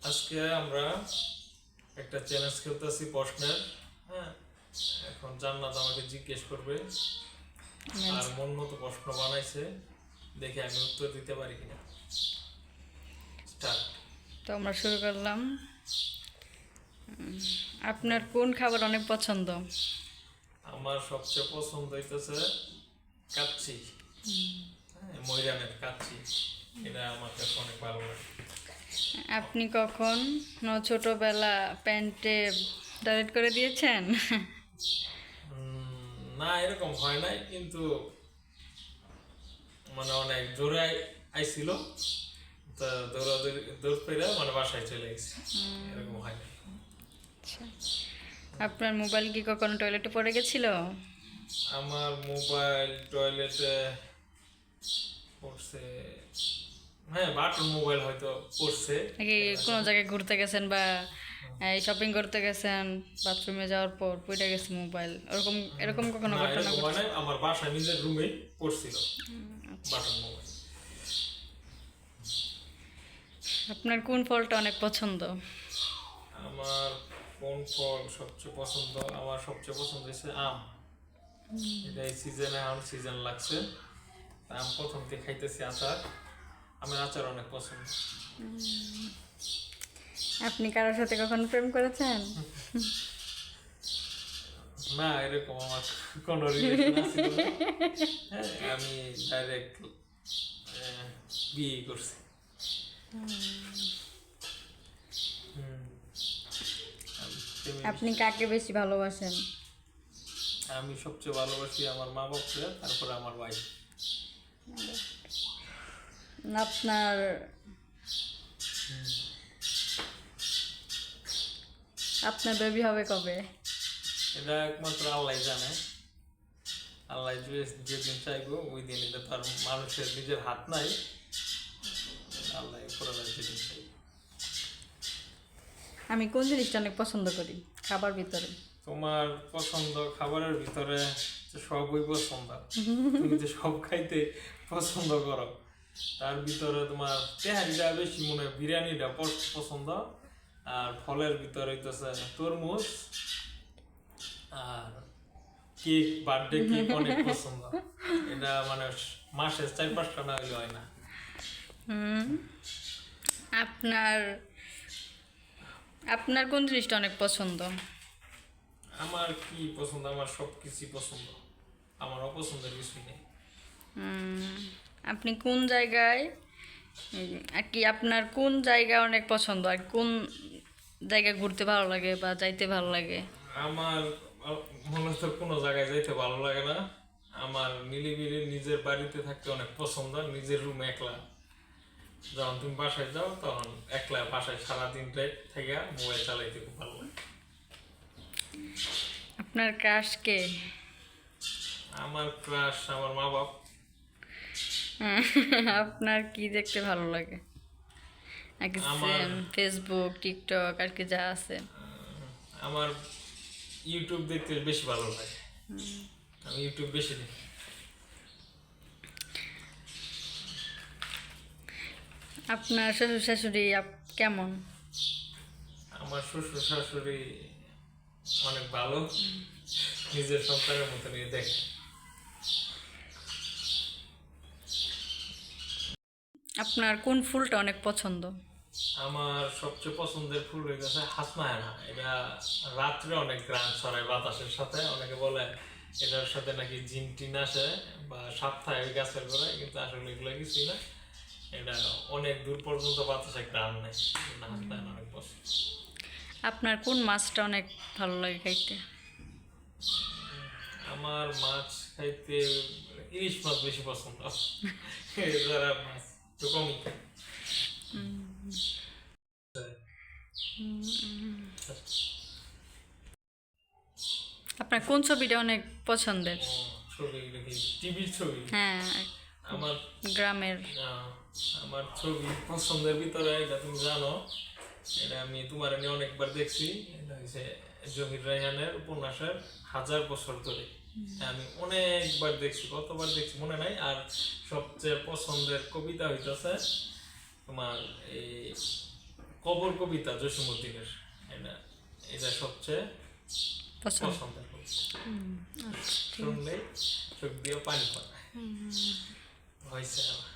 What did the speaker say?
আজকে আমরা একটা চ্যালেঞ্জ খেলতেছি প্রশ্নের। হ্যাঁ, এখন জান্নাত আমাকে জিজ্ঞেস করবে আর মন মতো প্রশ্ন বানাইছে, দেখে আমি উত্তর দিতে পারি কিনা। স্টার্ট। তো আমরা শুরু করলাম। আপনার কোন খাবার অনেক পছন্দ? আমার সবচেয়ে পছন্দ হইতেছে কাচ্চি। হ্যাঁ, ময়রানের কাচ্চি, এটা আমার কাছে অনেক ভালো লাগে। আপনি কখন ছোটবেলা প্যান্টে ডায়েট করে দিয়েছেন? না, এরকম হয় নাই, কিন্তু মানে অনেক জোরে আইছিল, তা দৌড় পেরে মানে বাসায় চলে গেছি, এরকম হয় নাই। আচ্ছা। আপনার মোবাইল কি কখনো টয়লেটে পড়ে গেছিল? আমার মোবাইল টয়লেটে পড়ছে। হ্যাঁ, বাটন মোবাইল হয়তো পড়ছে। নাকি কোনো জায়গায় ঘুরতে গেছেন বা শপিং করতে গেছেন, বাথরুমে যাওয়ার পর পড়ে গেছে মোবাইল, এরকম এরকম কখনো না, ঘটনা এরকম হয় ঘটছে? নাই, আমার বাসায় নিজের রুমে পড়ছিল বাটন মোবাইল। আপনার কোন ফলটা অনেক পছন্দ? আমার কোন ফল সবচেয়ে পছন্দ? আমার সবচেয়ে পছন্দ হচ্ছে আম। এটা এই সিজনে, আম সিজন লাগছে, তা আম প্রথম থেকে খাইতেছি। আচার, আমার আচার অনেক পছন্দ। আপনি কারোর সাথে কখনো প্রেম করেছেন? না, এরকম আমার কোনো রিলেশন আছিল না। হ্যাঁ, আমি ডাইরেক্ট বিয়ে করছি। আপনি কাকে বেশি ভালোবাসেন? আমি সবচেয়ে ভালোবাসি আমার মা বাপকে, তারপরে আমার ভাই। আপনার আপনার বেবি হবে কবে? এটা একমাত্র আল্লাহ জানে। আল্লাহ যেদিন চাইবো ওই দিন, এটা তার মানুষের নিজের হাত নাই। আল্লাহ করে যেদিন চাইবো। আমি কোন জিনিসটা অনেক পছন্দ করি খাবার ভিতরে? তোমার পছন্দ খাবারের ভিতরে সবই পছন্দ। তুমি তো সব খাইতে পছন্দ করো, তার ভিতরে তোমার তেহারিটা বেশি মনে হয়, বিরিয়ানিটা পছন্দ। আর ফলের ভিতরে হইতেছে তরমুজ আর কেক, বার্থডে কেক অনেক পছন্দ। এটা মানে মাসে 4-5টা না হইলে হয় না। আপনার আপনার কোন জিনিসটা অনেক পছন্দ? আমার কি পছন্দ? আমার সব কিছুই পছন্দ, আমার অপছন্দের কিছুই নেই। আপনি কোন জায়গায় আর কি আপনার কোন জায়গা অনেক পছন্দ, আর কোন জায়গায় ঘুরতে ভালো লাগে বা যাইতে ভালো লাগে? আমার মূলত কোনো জায়গায় যাইতে ভালো লাগে না। আমার নিরিবিলি নিজের বাড়িতে থাকতে অনেক পছন্দ, নিজের রুমে একলা। যখন তুমি বাসায় যাও তখন একলা বাসায় সারাদিন থেকে মোবাইল চালাইতে খুব ভালো লাগে। আপনার ক্রাশ কে? আমার ক্রাশ আমার মা বাপ। আপনার কি দেখতে ভালো লাগে? আমার ফেসবুক, টিকটক আর কি যা আছে? আমার ইউটিউব দেখতে বেশি ভালো লাগে, আমি ইউটিউব বেশি দেখি। আপনার শ্বশুর শাশুড়ি কেমন? আমার শ্বশুর শাশুড়ি অনেক ভালো, নিজের সন্তানের মতো নিয়ে দেখে। আপনার কোন ফুলটা অনেক পছন্দ? আমার সবচেয়ে পছন্দের ফুল হয়ে গেছে হাসনায়না। এটা রাত্রে অনেক গ্রান ছড়ায় বাতাসের সাথে, অনেকে বলে এটার সাথে নাকি জিন টিন আসে বা সাপ থাকে ওই গাছের গোড়ায়, কিন্তু আসলে এগুলো কিছুই না। এটা অনেক দূর পর্যন্ত বাতাসে গ্রান নেয়। হাসনায়না অনেক পছন্দ। আপনার কোন মাছটা অনেক ভালো লাগে খাইতে? আমার মাছ খাইতে ইলিশ মাছ বেশি পছন্দ। যারা মাছ তো কমই খায়। আপনার কোন ছবিটা অনেক পছন্দের? ছবি দেখি, টিভির ছবি। হ্যাঁ, আমার গ্রামের। আমার ছবি পছন্দের ভিতরে, এটা তুমি জানো, এটা আমি তোমার নিয়ে অনেকবার দেখছি। এটা হচ্ছে জহির রায়হানের উপন্যাসের 1000 বছর ধরে। আমি অনেকবার দেখছি, কতবার দেখছি মনে নাই। আর সবচেয়ে পছন্দের কবিতা হইতেছে তোমার এই কবর কবিতা জসীমউদ্দিনের, এটা এটা সবচেয়ে পছন্দ। পছন্দের কবিতা। আচ্ছা, ঠিক আছে। শুনলেই চোখ দিয়ে পানি পড়ে হয়েছে আমার।